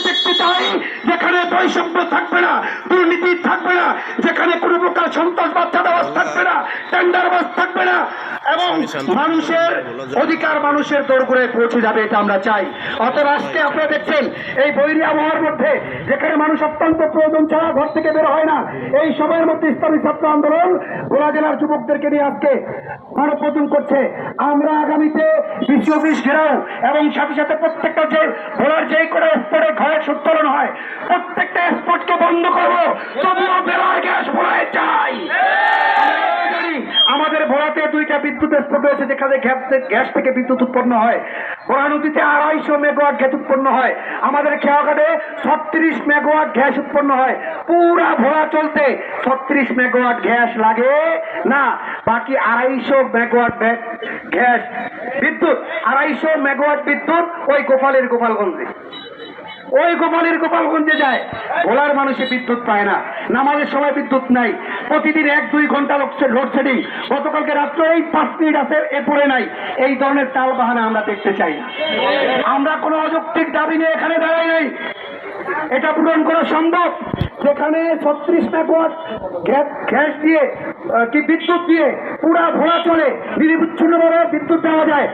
দেখতে চাই যেখানে বৈষম্য থাকবে না, দুর্নীতি থাকবে না, যেখানে কোনো প্রকার সন্ত্রাসবাদ চাঁদাবাজ থাকবে না, টেন্ডারবাজ থাকবে না, এবং মানুষের অধিকার মানুষের দোরগোড়ে পৌঁছে যাবে, এটা আমরা চাই। অতএব আজকে আপনারা দেখছেন এই বৈরী আবহাওয়ার মধ্যে যেখানে মানুষ অত্যন্ত প্রয়োজন ছাড়া ঘর থেকে বের হয় না, এই সময়ের মধ্যে ইসলামী ছাত্র আন্দোলন ভোলা জেলার যুবকদেরকে নিয়ে আজকে মানববন্ধন করছে। আমরা আগামীতে ডিসি অফিস ঘেরাও এবং সাথে সাথে প্রত্যেকটা যে ভোলার যে করে স্পটে ঘরের উত্তোলন হয় প্রত্যেকটা স্পটকে বন্ধ করবো, তবুও বেলার গ্যাস ভোলায় চাই। আমাদের ভোলাতে দুইটা বিদ্যুৎ স্পট রয়েছে যেখানে গ্যাস থেকে বিদ্যুৎ উৎপন্ন হয়। ভোলা নদীতে 250 মেগাওয়াট গ্যাস উৎপন্ন হয়। আমাদের খেয়াঘাটে 36 মেগাওয়াট গ্যাস উৎপন্ন হয়। পুরা ভোলা চলতে 36 মেগাওয়াট গ্যাস লাগে না, বাকি 250 মেগাওয়াট গ্যাস বিদ্যুৎ, 250 মেগাওয়াট বিদ্যুৎ ওই গোপালগঞ্জে গোপালগঞ্জে যায়। ভোলার মানুষে বিদ্যুৎ পায় না, নামাজের সময় বিদ্যুৎ নাই, প্রতিদিন 1-2 ঘন্টা লোডশেডিং, গতকালকে রাত্রে এই 5 মিনিট আছে এরপরে নাই। এই ধরনের টাল বাহানা আমরা দেখতে চাই না। আমরা কোনো অযৌক্তিক দাবি নিয়ে এখানে দাঁড়াই নাই, এটা পূরণ করা সম্ভব। যেখানে 36 মেগাওয়াট গ্যাস দিয়ে কি বিদ্যুৎ দিয়ে পুরা ভোলা চলে, নিরবিচ্ছিন্নভাবে বিদ্যুৎ দেওয়া যায়,